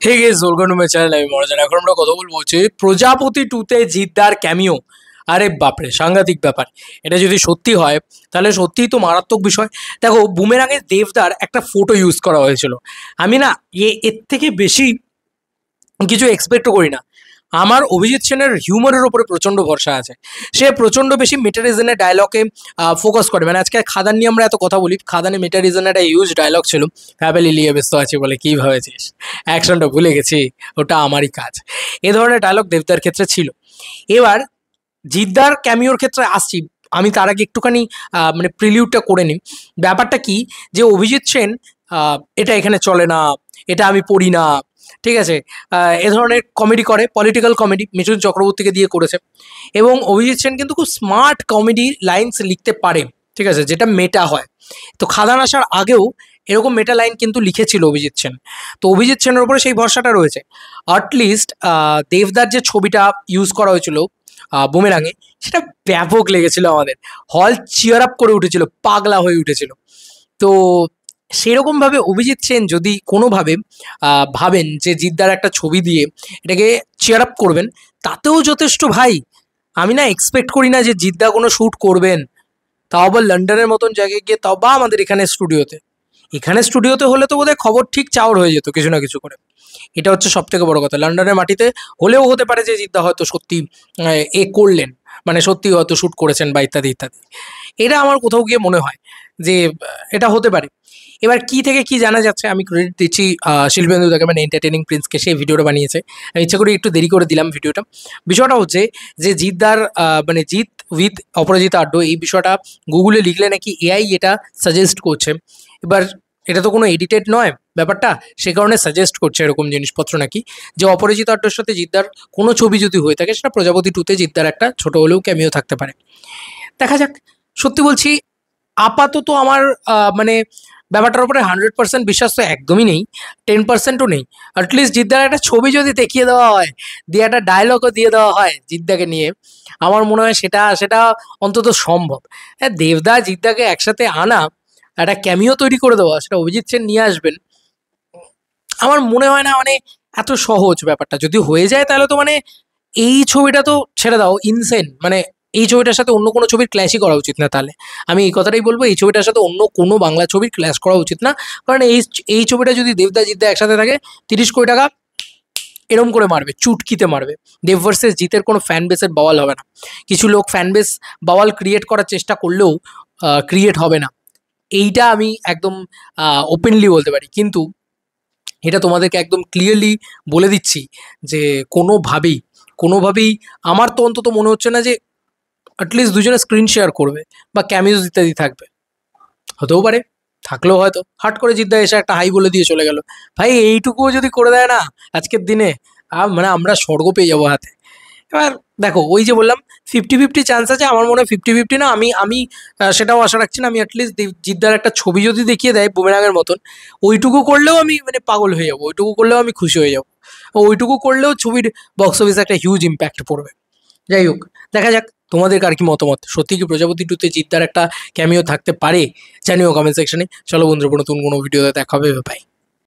Hey guys welcome to my channel. আমি মহারাজান। এখন আমরা কথা বলবো হচ্ছে প্রজাপতি টুতে জিদ্দার ক্যামিও। আরে বাপরে, সাংঘাতিক ব্যাপার। এটা যদি সত্যি হয় তাহলে সত্যিই তো মারাত্মক বিষয়। দেখো, বুমেরাঙে দেবদার একটা ফটো ইউজ করা হয়েছিল। আমি না এর থেকে বেশি কিছু এক্সপেক্টও করি না। আমার অভিজিৎ সেনের হিউমারের ওপরে প্রচণ্ড ভরসা আছে। সে প্রচণ্ড বেশি মেটারিজনের ডায়লগে ফোকাস করে। মানে আজকে খাদান নিয়ে আমরা এত কথা বলি, খাদানে মেটারিজনের একটা ইউজ ডায়লগ ছিল, ফ্যামিলি নিয়ে ব্যস্ত আছে বলে কী ভাবেছিস, অ্যাকশনটা ভুলে গেছি, ওটা আমারই কাজ। এ ধরনের ডায়লগ দেবদার ক্ষেত্রে ছিল। এবার জিদ্দার ক্যামিওর ক্ষেত্রে আসছি। আমি তার আগে একটুখানি মানে প্রিলিউডটা করে নিই। ব্যাপারটা কি, যে অভিজিৎ সেন এটা এখানে চলে না, এটা আমি পড়ি না, ঠিক আছে, এ ধরনের কমেডি করে, পলিটিক্যাল কমেডি মিঠুন চক্রবর্তীকে দিয়ে করেছে। এবং অভিজিৎ সেন কিন্তু খুব স্মার্ট কমেডি লাইনস লিখতে পারে, ঠিক আছে, যেটা মেটা হয়। তো খাদান আসার আগেও এরকম মেটা লাইন কিন্তু লিখেছিল অভিজিৎ সেন। তো অভিজিৎ সেনের উপরে সেই ভরসাটা রয়েছে। অ্যাটলিস্ট দেবদার যে ছবিটা ইউজ করা হয়েছিল বুমেরাঙে, সেটা ব্যাপক লেগেছিল আমাদের। হল চিয়ার আপ করে উঠেছিল, পাগলা হয়ে উঠেছিল। তো সেরকমভাবে অভিজিৎ সেন যদি কোনোভাবে ভাবেন যে জিদ্দার একটা ছবি দিয়ে এটাকে চেয়ার আপ করবেন, তাতেও যথেষ্ট ভাই। আমি না এক্সপেক্ট করি না যে জিদ্দা কোনো শ্যুট করবেন, তাও আবার লন্ডনের মতন জায়গায় গিয়ে, তাও বা আমাদের এখানে স্টুডিওতে। এখানে স্টুডিওতে হলে তো বোধহয় খবর ঠিক চাওয়ার হয়ে যেত কিছু না কিছু করে। এটা হচ্ছে সব থেকে বড় কথা। লন্ডনের মাটিতে হলেও হতে পারে যে জিদ্দা হয়তো সত্যি এ করলেন, মানে সত্যি হয়তো শ্যুট করেছেন বা ইত্যাদি ইত্যাদি। এটা আমার কোথাও গিয়ে মনে হয় যে এটা হতে পারে। এবার কি থেকে কি জানা যাচ্ছে, আমি ক্রেডিট দিচ্ছি শিল্পেন্দু দাকে, মানে এন্টারটেনিং প্রিন্সকে। সেই ভিডিওটা বানিয়েছে, আমি ইচ্ছা করে একটু দেরি করে দিলাম ভিডিওটা। বিষয়টা হচ্ছে যে জিদ্দার মানে জিৎ উইথ অপরাজিতা আড্ড, এই বিষয়টা গুগলে লিখলে নাকি এআই এটা সাজেস্ট করছে। এবার এটা তো কোনো এডিটেড নয় ব্যাপারটা, সে কারণে সাজেস্ট করছে এরকম জিনিসপত্র নাকি, যে অপরাজিতা আড্ডর সাথে জিদ্দার কোনো ছবি যদি হয়ে থাকে, সেটা প্রজাপতি টুতে জিদ্দার একটা ছোট হলেও ক্যামিও থাকতে পারে। দেখা যাক। সত্যি বলছি, আপাতত আমার মানে ব্যাপারটার উপরে 100% বিশ্বাস তো একদমই নেই, 10%ও নেই। অ্যাটলিস্ট জিদ্দার একটা ছবি যদি দেখিয়ে দেওয়া হয়, দিয়ে একটা ডায়লগও দিয়ে দেওয়া হয় জিদ্দাকে নিয়ে, আমার মনে হয় সেটা সেটা অন্তত সম্ভব। হ্যাঁ, দেবদা জিদ্দাকে একসাথে আনা, একটা ক্যামিও তৈরি করে দেওয়া, সেটা অভিজিৎ সেন নিয়ে আসবেন, আমার মনে হয় না মানে এত সহজ ব্যাপারটা। যদি হয়ে যায় তাহলে তো মানে এই ছবিটা তো ছেড়ে দাও, ইনসেন। মানে এই ছবিটার সাথে অন্য কোনো ছবির ক্ল্যাশই করা উচিত না। তাহলে আমি এই কথাটাই বলবো, এই ছবিটার সাথে অন্য কোনো বাংলা ছবির ক্ল্যাশ করা উচিত না। কারণ এই ছবিটা যদি দেবদা জিদ্দা একসাথে থাকে, 30 কোটি টাকা এরম করে মারবে, চুটকিতে মারবে। দেব ভার্সেস জিতের কোনো ফ্যান বেসের বাওয়াল হবে না। কিছু লোক ফ্যান বেস বাওয়াল ক্রিয়েট করার চেষ্টা করলেও ক্রিয়েট হবে না, এইটা আমি একদম ওপেনলি বলতে পারি। কিন্তু এটা তোমাদেরকে একদম ক্লিয়ারলি বলে দিচ্ছি যে কোনোভাবেই কোনোভাবেই আমার তো অন্তত মনে হচ্ছে না যে অ্যাটলিস্ট দুজনে স্ক্রিন শেয়ার করবে বা ক্যামিওস ইত্যাদি থাকবে। হতেও পারে, থাকলেও হয়তো হাট করে জিদ্দা এসে একটা হাই বলে দিয়ে চলে গেল। ভাই এইটুকুও যদি করে দেয় না আজকের দিনে, মানে আমরা স্বর্গ পেয়ে যাবো হাতে। এবার দেখো, ওই যে বললাম 50-50 চান্স আছে। আমার মনে হয় 50-50 না, আমি আমি সেটাও আশা রাখছি না। আমি অ্যাটলিস্ট জিদ্দার একটা ছবি যদি দেখিয়ে দেয় বুমেরাঙের মতন, ওইটুকু করলেও আমি মানে পাগল হয়ে যাবো, ওইটুকু করলেও আমি খুশি হয়ে যাবো। ওইটুকু করলেও ছবির বক্স অফিসে একটা হিউজ ইম্প্যাক্ট পড়বে। যাই হোক, দেখা যাক তোমাদের কার কি মতামত। সত্যি কি প্রজাপতি টুতে জিদ্দার একটা ক্যামিও থাকতে পারে? জানিও কমেন্ট সেকশনে। চলো বন্ধুরা, নতুন কোনো ভিডিওতে দেখা হবে। বাই।